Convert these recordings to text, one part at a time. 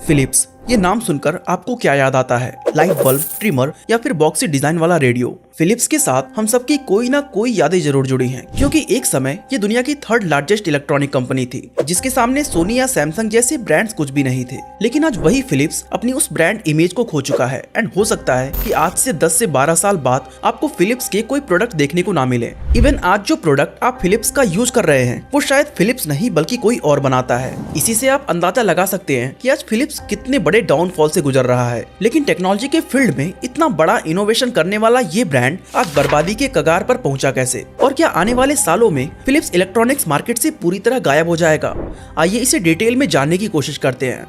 Philips, ये नाम सुनकर आपको क्या याद आता है? लाइट बल्ब, ट्रिमर या फिर बॉक्सी डिजाइन वाला रेडियो? फिलिप्स के साथ हम सबकी कोई ना कोई यादें जरूर जुड़ी हैं, क्योंकि एक समय ये दुनिया की थर्ड लार्जेस्ट इलेक्ट्रॉनिक कंपनी थी, जिसके सामने सोनी या सैमसंग जैसे ब्रांड्स कुछ भी नहीं थे। लेकिन आज वही फिलिप्स अपनी उस ब्रांड इमेज को खो चुका है एंड हो सकता है कि आज से 10 से 12 साल बाद आपको फिलिप्स के कोई प्रोडक्ट देखने को ना मिले। इवन आज जो प्रोडक्ट आप फिलिप्स का यूज कर रहे हैं वो शायद फिलिप्स नहीं बल्कि कोई और बनाता है। इसी से आप अंदाजा लगा सकते हैं कि आज फिलिप्स कितने बड़े डाउनफॉल से गुजर रहा है। लेकिन टेक्नोलॉजी के फील्ड में इतना बड़ा इनोवेशन करने वाला ये ब्रांड आज बर्बादी के कगार पर पहुंचा कैसे? और क्या आने वाले सालों में फिलिप्स इलेक्ट्रॉनिक्स मार्केट से पूरी तरह गायब हो जाएगा? आइए इसे डिटेल में जानने की कोशिश करते हैं।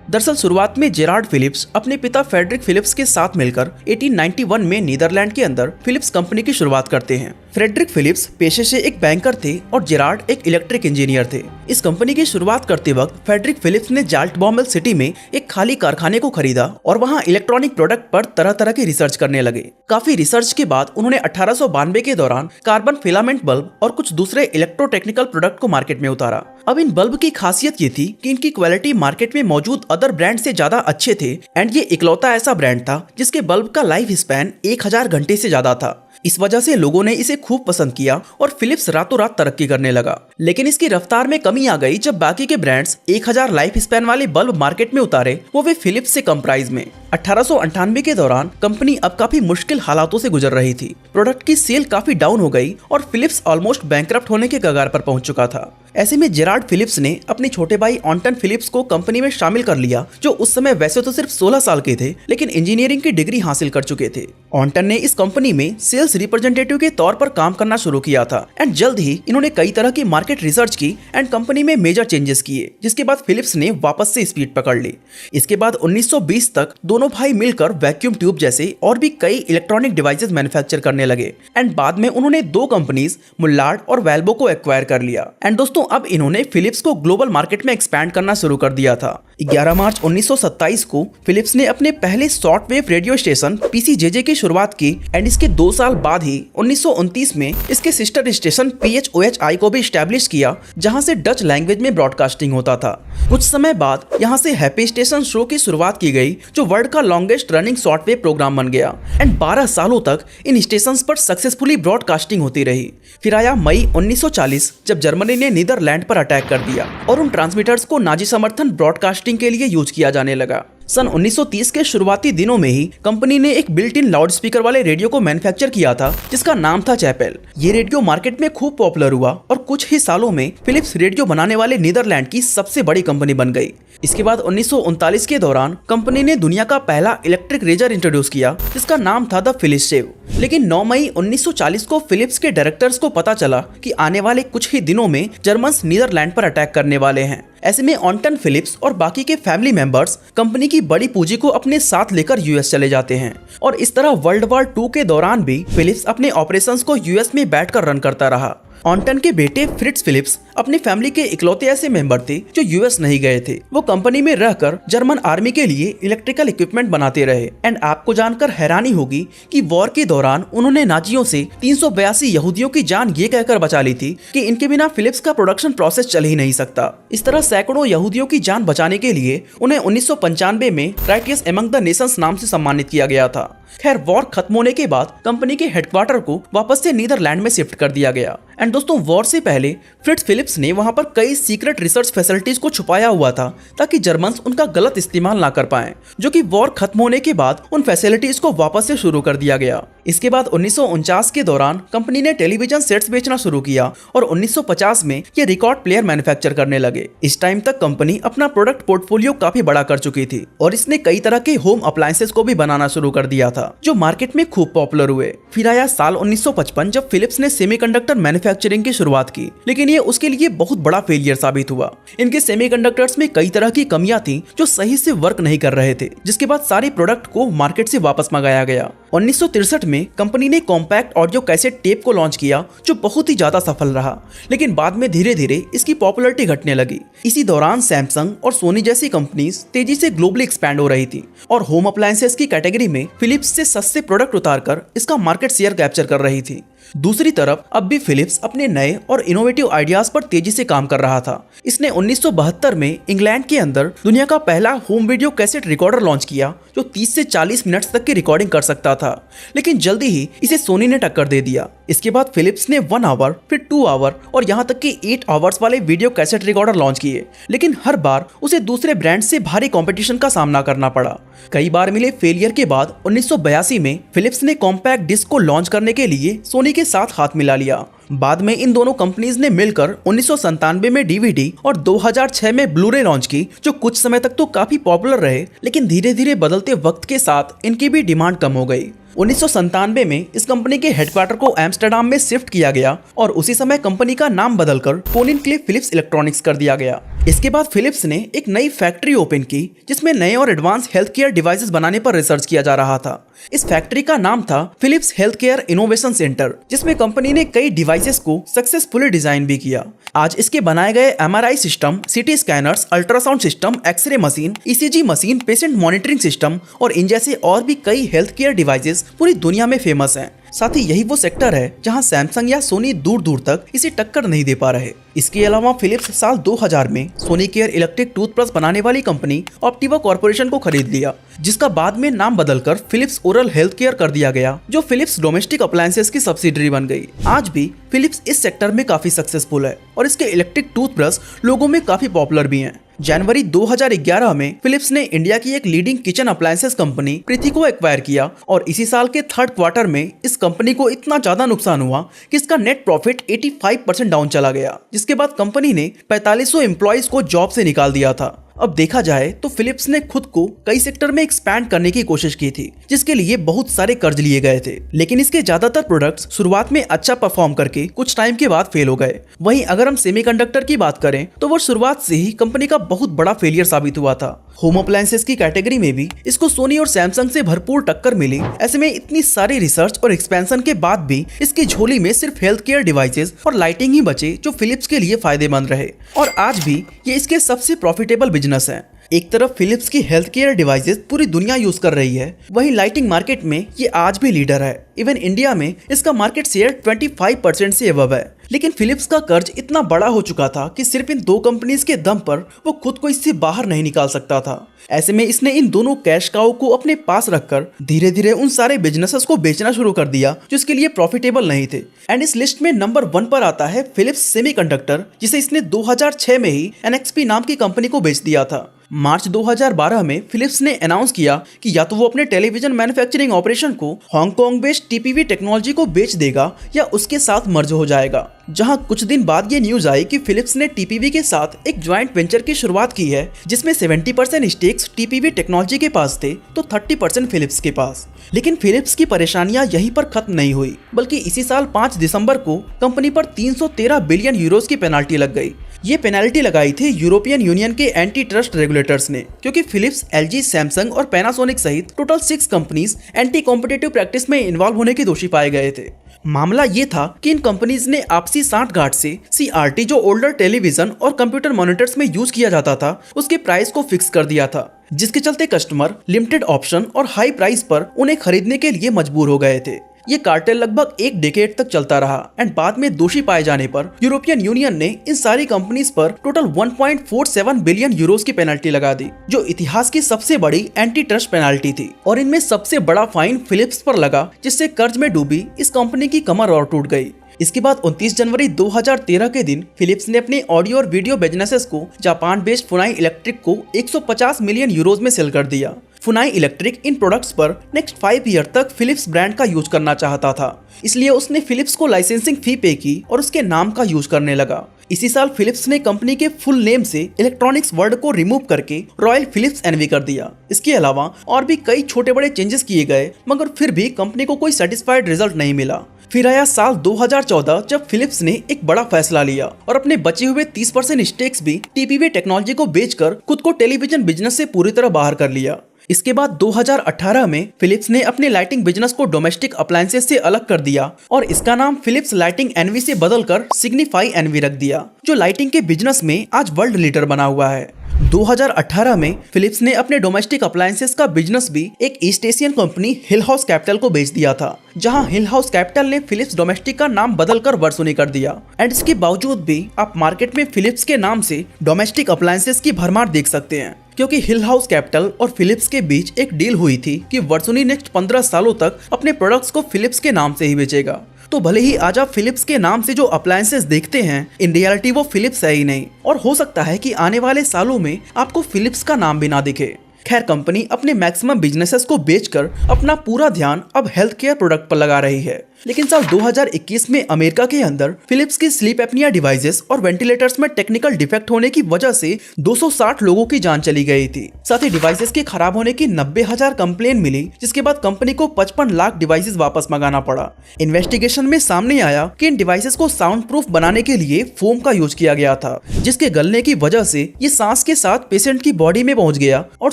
दरअसल शुरुआत में जेरार्ड फिलिप्स अपने पिता फ्रेडरिक फिलिप्स के साथ मिलकर 1891 में नीदरलैंड के अंदर फिलिप्स कंपनी की शुरुआत करते हैं। फ्रेडरिक फिलिप्स पेशे से एक बैंकर थे और जेरार्ड एक इलेक्ट्रिक इंजीनियर थे। इस कंपनी की शुरुआत करते वक्त फ्रेडरिक फिलिप्स ने जाल्टबॉम्बेल सिटी में एक खाली कारखाने को खरीदा और वहां इलेक्ट्रॉनिक प्रोडक्ट पर तरह तरह की रिसर्च करने लगे। काफी रिसर्च के बाद उन्होंने 1892 के दौरान कार्बन फिलामेंट बल्ब और कुछ दूसरे इलेक्ट्रोटेक्निकल प्रोडक्ट को मार्केट में उतारा। अब इन बल्ब की खासियत ये थी कि इनकी क्वालिटी मार्केट में मौजूद अदर ब्रांड से ज्यादा अच्छे थे एंड ये इकलौता ऐसा ब्रांड था जिसके बल्ब का लाइफ स्पैन 1000 घंटे से ज्यादा था। इस वजह से लोगों ने इसे खूब पसंद किया और फिलिप्स रातों रात तरक्की करने लगा। लेकिन इसकी रफ्तार में कमी आ गई जब बाकी के ब्रांड्स 1000 लाइफ स्पैन वाले बल्ब मार्केट में उतारे, वो वे फिलिप्स से कम प्राइस में। 1898 के दौरान कंपनी अब काफी मुश्किल हालातों से गुजर रही थी। प्रोडक्ट की सेल काफी डाउन हो गई और फिलिप्स ऑलमोस्ट बैंकरप्ट होने के कगार पर पहुंच चुका था। ऐसे में जेरार्ड फिलिप्स ने अपने छोटे भाई ऑन्टन फिलिप्स को कंपनी में शामिल कर लिया, जो उस समय वैसे तो सिर्फ 16 साल के थे लेकिन इंजीनियरिंग की डिग्री हासिल कर चुके थे। ऑन्टन ने इस कंपनी में सेल्स रिप्रेजेंटेटिव के तौर पर काम करना शुरू किया था एंड जल्द ही इन्होंने कई तरह की मार्केट रिसर्च की एंड कंपनी में मेजर चेंजेस किए, जिसके बाद फिलिप्स ने वापस से स्पीड पकड़ ली। इसके बाद 1920 तक दोनों भाई मिलकर वैक्यूम ट्यूब जैसे और भी कई इलेक्ट्रॉनिक डिवाइसेस मैन्युफैक्चर करने लगे एंड बाद में उन्होंने 2 कंपनीज मुल्लार्ड और वेल्बो को एक्वायर कर लिया। एंड दोस्तों, अब इन्होंने फिलिप्स को ग्लोबल मार्केट में एक्सपैंड करना शुरू कर दिया था। 11 मार्च 1927 को फिलिप्स ने अपने पहले शॉर्टवेव रेडियो स्टेशन PCJJ की शुरुआत की एंड इसके 2 साल बाद ही 1929 में इसके सिस्टर स्टेशन PHOHI को भी स्टैब्लिश किया, जहां से डच लैंग्वेज में ब्रॉडकास्टिंग होता था। कुछ समय बाद यहां से हैप्पी स्टेशन शो की शुरुआत की गई, जो वर्ल्ड का लॉन्गेस्ट रनिंग शॉर्टवेव प्रोग्राम बन गया एंड 12 सालों तक इन स्टेशन पर सक्सेसफुली ब्रॉडकास्टिंग होती रही। फिर आया मई 1940, जब जर्मनी ने नीदरलैंड पर अटैक कर दिया और उन ट्रांसमीटर्स को नाजी समर्थन ब्रॉडकास्टिंग के लिए यूज किया जाने लगा। सन 1930 के शुरुआती दिनों में ही कंपनी ने एक बिल्ट इन लाउड स्पीकर वाले रेडियो को मैन्युफैक्चर किया था, जिसका नाम था चैपेल। ये रेडियो मार्केट में खूब पॉपुलर हुआ और कुछ ही सालों में फिलिप्स रेडियो बनाने वाले नीदरलैंड की सबसे बड़ी कंपनी बन गई। इसके बाद 1939 के दौरान कंपनी ने दुनिया का पहला इलेक्ट्रिक रेजर इंट्रोड्यूस किया, जिसका नाम था द फिलिप्स शेव। लेकिन 9 मई 1940 को फिलिप्स के डायरेक्टर्स को पता चला कि आने वाले कुछ ही दिनों में जर्मन्स नीदरलैंड पर अटैक करने वाले हैं। ऐसे में ऑन्टन फिलिप्स और बाकी के फैमिली मेंबर्स कंपनी की बड़ी पूंजी को अपने साथ लेकर यूएस चले जाते हैं और इस तरह वर्ल्ड वॉर 2 के दौरान भी फिलिप्स अपने ऑपरेशंस को यूएस में बैठकर रन करता रहा। ऑन्टन के बेटे फ्रिट्ज फिलिप्स अपनी फैमिली के इकलौते ऐसे मेंबर थे जो यूएस नहीं गए थे। वो कंपनी में रहकर जर्मन आर्मी के लिए इलेक्ट्रिकल इक्विपमेंट बनाते रहे एंड आपको जानकर हैरानी होगी कि वॉर के दौरान उन्होंने नाजियों से 382 यहूदियों की जान ये कहकर बचा ली थी कि इनके बिना फिलिप्स का प्रोडक्शन प्रोसेस चल ही नहीं सकता। इस तरह सैकड़ों यहूदियों की जान बचाने के लिए उन्हें 1995 में राइटियस एमंग द नेशंस नाम से सम्मानित किया गया था। खैर, वॉर खत्म होने के बाद कंपनी के हेडक्वार्टर को वापस से नीदरलैंड में शिफ्ट कर दिया गया एंड दोस्तों, वॉर से पहले फ्रिट्ज फिलिप्स ने वहां पर कई सीक्रेट रिसर्च फैसिलिटीज को छुपाया हुआ था ताकि जर्मन्स उनका गलत इस्तेमाल ना कर पाएं, जो कि वॉर खत्म होने के बाद उन फैसिलिटीज को वापस से शुरू कर दिया गया। इसके बाद 1949 के दौरान कंपनी ने टेलीविजन सेट्स बेचना शुरू किया और 1950 में ये रिकॉर्ड प्लेयर मैन्युफैक्चर करने लगे। इस टाइम तक कंपनी अपना प्रोडक्ट पोर्टफोलियो काफी बड़ा कर चुकी थी और इसने कई तरह के होम अप्लायंसेस को भी बनाना शुरू कर दिया था, जो मार्केट में खूब पॉपुलर हुए। फिर आया साल 1955, जब फिलिप्स ने सेमीकंडक्टर मैन्युफैक्चरिंग की शुरुआत की, लेकिन ये उसके लिए बहुत बड़ा फेलियर साबित हुआ। इनके सेमीकंडक्टर्स में कई तरह की कमियां थी जो सही से वर्क नहीं कर रहे थे, जिसके बाद सारे प्रोडक्ट को मार्केट से वापस मंगाया गया। 1963 में कंपनी ने कॉम्पैक्ट ऑडियो कैसेट टेप को लॉन्च किया, जो बहुत ही ज्यादा सफल रहा, लेकिन बाद में धीरे धीरे इसकी पॉपुलैरिटी घटने लगी। इसी दौरान सैमसंग और सोनी जैसी कंपनीज तेजी से ग्लोबली एक्सपैंड हो रही थी और होम अप्लायंसेस की कैटेगरी में फिलिप्स से सस्ते प्रोडक्ट उतारकर इसका मार्केट शेयर कैप्चर कर रही थी। दूसरी तरफ अब भी फिलिप्स अपने नए और इनोवेटिव आइडियाज पर तेजी से काम कर रहा था। इसने 1972 में इंग्लैंड के अंदर दुनिया का पहला home video cassette recorder launch किया जो 30 से 40 मिनट तक की रिकॉर्डिंग कर सकता था, लेकिन जल्दी ही इसे सोनी ने टक्कर दे दिया। इसके बाद फिलिप्स ने 1 आवर, फिर 2 आवर और यहाँ तक कि 8 आवर्स वाले वीडियो कैसेट रिकॉर्डर लॉन्च किए, लेकिन हर बार उसे दूसरे ब्रांड से भारी कंपटीशन का सामना करना पड़ा। कई बार मिले फेलियर के बाद 1982 में फिलिप्स ने कॉम्पैक्ट डिस्क को लॉन्च करने के लिए सोनी के साथ हाथ मिला लिया। बाद में इन दोनों कंपनीज ने मिलकर 1997 में डीवीडी और 2006 में ब्लूरे लॉन्च की, जो कुछ समय तक तो काफी पॉपुलर रहे, लेकिन धीरे धीरे बदलते वक्त के साथ इनकी भी डिमांड कम हो गई। 1997 में इस कंपनी के हेडक्वार्टर को एम्स्टर्डम में शिफ्ट किया गया और उसी समय कंपनी का नाम बदलकर कॉनिनक्लेव फिलिप्स इलेक्ट्रॉनिक्स कर दिया गया। इसके बाद फिलिप्स ने एक नई फैक्ट्री ओपन की जिसमें नए और एडवांस हेल्थ केयर डिवाइसेस बनाने पर रिसर्च किया जा रहा था। इस फैक्ट्री का नाम था Philips healthcare innovation centre, जिसमें कंपनी ने कई डिवाइसेस को सक्सेसफुली डिजाइन भी किया। आज इसके बनाए गए MRI system, CT scanners, ultrasound system, X ray machine, ECG machine, patient monitoring system और इन जैसे और भी कई हेल्थ केयर डिवाइसेस पूरी दुनिया में फेमस हैं। साथ ही यही वो सेक्टर है जहां सैमसंग या सोनी दूर दूर तक इसे टक्कर नहीं दे पा रहे। इसके अलावा फिलिप्स साल 2000 में सोनी केयर इलेक्ट्रिक टूथब्रश बनाने वाली कंपनी ऑप्टिवा कॉर्पोरेशन को खरीद लिया, जिसका बाद में नाम बदलकर फिलिप्स ओरल हेल्थ केयर कर दिया गया, जो फिलिप्स डोमेस्टिक अप्लायंसेस की सब्सिडरी बन गई। आज भी फिलिप्स इस सेक्टर में काफी सक्सेसफुल है और इसके इलेक्ट्रिक टूथब्रश लोगों में काफी पॉपुलर भी हैं। जनवरी 2011 में फिलिप्स ने इंडिया की एक लीडिंग किचन अप्लायंसेस कंपनी प्रीति को एक्वायर किया और इसी साल के 3rd क्वार्टर में इस कंपनी को इतना ज्यादा नुकसान हुआ कि इसका नेट प्रॉफिट 85% डाउन चला गया, जिसके बाद कंपनी ने 4500 एम्प्लॉइज को जॉब से निकाल दिया था। अब देखा जाए तो फिलिप्स ने खुद को कई सेक्टर में एक्सपैंड करने की कोशिश की थी, जिसके लिए बहुत सारे कर्ज लिए गए थे, लेकिन इसके ज्यादातर प्रोडक्ट्स शुरुआत में अच्छा परफॉर्म करके कुछ टाइम के बाद फेल हो गए। वहीं अगर हम सेमीकंडक्टर की बात करें तो वो शुरुआत से ही कंपनी का बहुत बड़ा फेलियर साबित हुआ था। होम अप्लायंसेस की कैटेगरी में भी इसको सोनी और सैमसंग से भरपूर टक्कर मिली। ऐसे में इतनी सारी रिसर्च और एक्सपेंशन के बाद भी इसकी झोली में सिर्फ हेल्थ केयर डिवाइसेस और लाइटिंग ही बचे, जो फिलिप्स के लिए फायदेमंद रहे और आज भी ये इसके सबसे प्रॉफिटेबल बिजनेस है। एक तरफ फिलिप्स की हेल्थ केयर डिवाइसेस पूरी दुनिया यूज कर रही है, वहीं लाइटिंग मार्केट में ये आज भी लीडर है। इवन इंडिया में इसका मार्केट शेयर 25% से अबव है। लेकिन फिलिप्स का कर्ज इतना बड़ा हो चुका था कि सिर्फ इन 2 कंपनीज के दम पर वो खुद को इससे बाहर नहीं निकाल सकता था। ऐसे में इसने इन दोनों कैश काऊ को अपने पास रखकर धीरे धीरे उन सारे बिजनेसेस को बेचना शुरू कर दिया जो इसके लिए प्रॉफिटेबल नहीं थे। एंड इस लिस्ट में नंबर 1 पर आता है फिलिप्स सेमीकंडक्टर, जिसे इसने 2006 में ही एनएक्सपी नाम की कंपनी को बेच दिया था। मार्च 2012 में फिलिप्स ने अनाउंस किया कि या तो वो अपने टेलीविजन मैन्युफैक्चरिंग ऑपरेशन को हांगकांग बेस्ड टीपीवी टेक्नोलॉजी को बेच देगा या उसके साथ मर्ज हो जाएगा। जहां कुछ दिन बाद ये न्यूज आई कि फिलिप्स ने टीपीवी के साथ एक ज्वाइंट वेंचर की शुरुआत की है, जिसमें 70% स्टेक्स टीपीवी टेक्नोलॉजी के पास थे तो 30% फिलिप्स के पास। लेकिन फिलिप्स की परेशानियां यहीं पर खत्म नहीं हुई, बल्कि इसी साल 5 दिसंबर को कंपनी पर 313 बिलियन यूरोस की पेनाल्टी लग गई। ये पेनाल्टी लगाई थी यूरोपियन यूनियन के एंटी ट्रस्ट रेगुलेटर्स ने, क्योंकि फिलिप्स, एलजी, सैमसंग और पैनासोनिक सहित total 6 companies anti competitive practice में इन्वॉल्व होने के दोषी पाए गए थे। मामला ये था कि इन कंपनीज ने आपसी सांठगांठ से सीआरटी, जो ओल्डर टेलीविजन और कंप्यूटर मॉनिटर्स में यूज किया जाता था, उसके प्राइस को फिक्स कर दिया था, जिसके चलते कस्टमर लिमिटेड ऑप्शन और हाई प्राइस पर उन्हें खरीदने के लिए मजबूर हो गए थे। ये कार्टेल लगभग 1 डेकेड तक चलता रहा एंड बाद में दोषी पाए जाने पर यूरोपियन यूनियन ने इन सारी कंपनीज पर टोटल 1.47 बिलियन यूरोस की पेनल्टी लगा दी, जो इतिहास की सबसे बड़ी एंटी ट्रस्ट पेनल्टी थी। और इनमें सबसे बड़ा फाइन फिलिप्स पर लगा, जिससे कर्ज में डूबी इस कंपनी की कमर और टूट गई। इसके बाद 29 जनवरी 2013 के दिन फिलिप्स ने अपने ऑडियो और वीडियो बिजनेसेस को जापान बेस्ड फुनाई इलेक्ट्रिक को 150 मिलियन यूरोज में सेल कर दिया। फुनाई इलेक्ट्रिक इन प्रोडक्ट्स पर नेक्स्ट 5 ईयर तक फिलिप्स ब्रांड का यूज करना चाहता था, इसलिए उसने फिलिप्स को लाइसेंसिंग फी पे की और उसके नाम का यूज करने लगा। इसी साल फिलिप्स ने कंपनी के फुल नेम से इलेक्ट्रॉनिक्स वर्ड को रिमूव करके रॉयल फिलिप्स एनवी कर दिया। इसके अलावा और भी कई छोटे बड़े चेंजेस किए गए, मगर फिर भी कंपनी को कोई सेटिस्फाइड रिजल्ट नहीं मिला। फिर आया साल 2014, जब फिलिप्स ने एक बड़ा फैसला लिया और अपने बचे हुए 30% स्टेक्स भी टीपीवी टेक्नोलॉजी को बेचकर खुद को टेलीविजन बिजनेस से पूरी तरह बाहर कर लिया। इसके बाद 2018 में फिलिप्स ने अपने लाइटिंग बिजनेस को डोमेस्टिक अप्लायंसेस से अलग कर दिया और इसका नाम फिलिप्स लाइटिंग एनवी से बदलकर सिग्निफाई एनवी रख दिया, जो लाइटिंग के बिजनेस में आज वर्ल्ड लीडर बना हुआ है। 2018 में फिलिप्स ने अपने डोमेस्टिक अप्लायंसेस का बिजनेस भी एक ईस्ट एशियन कंपनी हिल हाउस कैपिटल को बेच दिया था, जहां हिल हाउस कैपिटल ने फिलिप्स डोमेस्टिक का नाम बदलकर वर्सोनी कर दिया। एंड इसके बावजूद भी आप मार्केट में फिलिप्स के नाम से डोमेस्टिक अप्लायंसेस की भरमार देख सकते हैं, क्योंकि हिल हाउस कैपिटल और फिलिप्स के बीच एक डील हुई थी कि वर्सोनी नेक्स्ट 15 सालों तक अपने प्रोडक्ट्स को फिलिप्स के नाम से ही बेचेगा। तो भले ही आज आप फिलिप्स के नाम से जो अप्लायंसेस देखते हैं, इन रियलिटी वो फिलिप्स है ही नहीं, और हो सकता है कि आने वाले सालों में आपको फिलिप्स का नाम भी ना दिखे। खैर, कंपनी अपने मैक्सिमम बिजनेसेस को बेचकर अपना पूरा ध्यान अब हेल्थ केयर प्रोडक्ट पर लगा रही है। लेकिन साल 2021 में अमेरिका के अंदर फिलिप्स की स्लीप एपनिया डिवाइसेस और वेंटिलेटर्स में टेक्निकल डिफेक्ट होने की वजह से 260 लोगों की जान चली गई थी। साथ ही डिवाइसेस के खराब होने की 90,000 कंप्लेन मिली, जिसके बाद कंपनी को 55 लाख डिवाइसेस वापस मंगाना पड़ा। इन्वेस्टिगेशन में सामने आया कि इन डिवाइसेस को साउंड प्रूफ बनाने के लिए फोम का यूज किया गया था, जिसके गलने की वजह से ये सांस के साथ पेशेंट की बॉडी में पहुंच गया और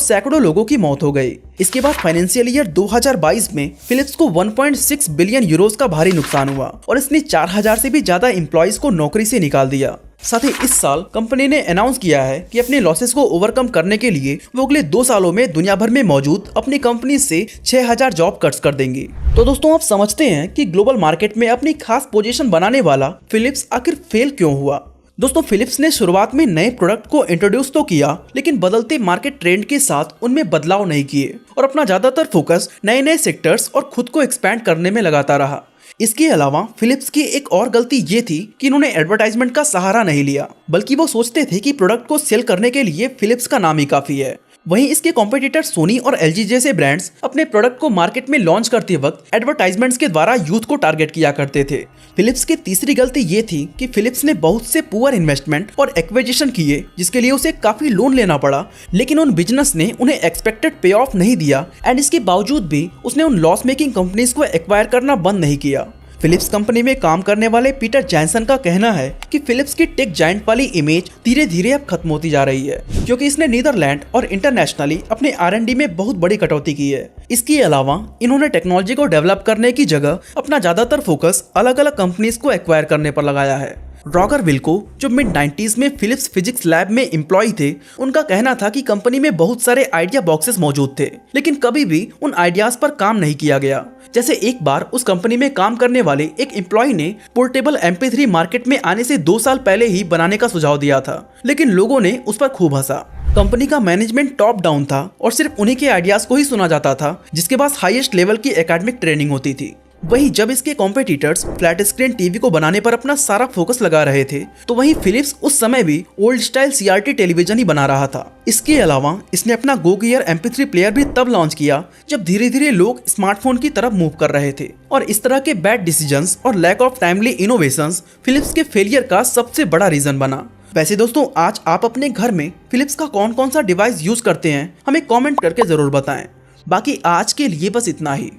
सैकड़ों लोगों की मौत हो गई। इसके बाद फाइनेंशियल ईयर 2022 में फिलिप्स को 1.6 बिलियन यूरोस का भारी नुकसान हुआ और इसने 4000 से भी ज्यादा एम्प्लॉइज को नौकरी से निकाल दिया। साथ ही इस साल कंपनी ने अनाउंस किया है कि अपने लॉसेस को ओवरकम करने के लिए वो अगले 2 सालों में दुनिया भर में मौजूद अपनी कंपनी से 6000 जॉब कट्स कर देंगी। तो दोस्तों, आप समझते हैं कि ग्लोबल मार्केट में अपनी खास पोजीशन बनाने वाला फिलिप्स आखिर फेल क्यों हुआ। दोस्तों, फिलिप्स ने शुरुआत में नए प्रोडक्ट को इंट्रोड्यूस तो किया, लेकिन बदलते मार्केट ट्रेंड के साथ उनमें बदलाव नहीं किए और अपना ज्यादातर फोकस नए नए सेक्टर्स और खुद को एक्सपैंड करने में लगाता रहा। इसके अलावा फिलिप्स की एक और गलती ये थी कि इन्होंने एडवर्टाइजमेंट का सहारा नहीं लिया, बल्कि वो सोचते थे कि प्रोडक्ट को सेल करने के लिए फिलिप्स का नाम ही काफी है। वहीं इसके कॉम्पिटिटर सोनी और एलजी जैसे ब्रांड्स अपने प्रोडक्ट को मार्केट में लॉन्च करते वक्त एडवर्टाइजमेंट्स के द्वारा यूथ को टारगेट किया करते थे। फिलिप्स की तीसरी गलती ये थी कि फिलिप्स ने बहुत से पुअर इन्वेस्टमेंट और एक्विजिशन किए, जिसके लिए उसे काफी लोन लेना पड़ा, लेकिन उन बिजनेस ने उन्हें एक्सपेक्टेड पे ऑफ नहीं दिया। एंड इसके बावजूद भी उसने उन लॉस मेकिंग कंपनीज को एक्वायर करना बंद नहीं किया। फिलिप्स कंपनी में काम करने वाले पीटर जैनसन का कहना है कि फिलिप्स की टेक जायंट वाली इमेज धीरे धीरे अब खत्म होती जा रही है, क्योंकि इसने नीदरलैंड और इंटरनेशनली अपने R&D में बहुत बड़ी कटौती की है। इसके अलावा इन्होंने टेक्नोलॉजी को डेवलप करने की जगह अपना ज्यादातर फोकस अलग अलग कंपनीज को एक्वायर करने पर लगाया है। रॉगर विल्को, जो मिड 90s में फिलिप्स फिजिक्स लैब में एम्प्लॉय थे, उनका कहना था कि कंपनी में बहुत सारे आइडिया बॉक्सेस मौजूद थे, लेकिन कभी भी उन आइडियाज पर काम नहीं किया गया। जैसे एक बार उस कंपनी में काम करने वाले एक एम्प्लॉय ने पोर्टेबल MP3 मार्केट में आने से 2 साल पहले ही बनाने का सुझाव दिया था, लेकिन लोगों ने उस पर खूब हंसा। कंपनी का मैनेजमेंट टॉप डाउन था और सिर्फ उन्हीं के आइडियाज को ही सुना जाता था, जिसके पास हाईएस्ट लेवल की एकेडमिक ट्रेनिंग होती थी। वहीं जब इसके कॉम्पिटिटर्स फ्लैट स्क्रीन टीवी को बनाने पर अपना सारा फोकस लगा रहे थे, तो वहीं फिलिप्स उस समय भी ओल्ड स्टाइल CRT टेलीविजन ही बना रहा था। इसके अलावा इसने अपना गो गियर MP3 प्लेयर भी तब लॉन्च किया जब धीरे धीरे लोग स्मार्टफोन की तरफ मूव कर रहे थे। और इस तरह के बैड डिसीजंस और lack of timely innovations Philips के फेलियर का सबसे बड़ा रीजन बना। वैसे दोस्तों, आज आप अपने घर में फिलिप्स का कौन कौन सा डिवाइस यूज करते हैं, हमें कॉमेंट करके जरूर बताएं। बाकी आज के लिए बस इतना ही।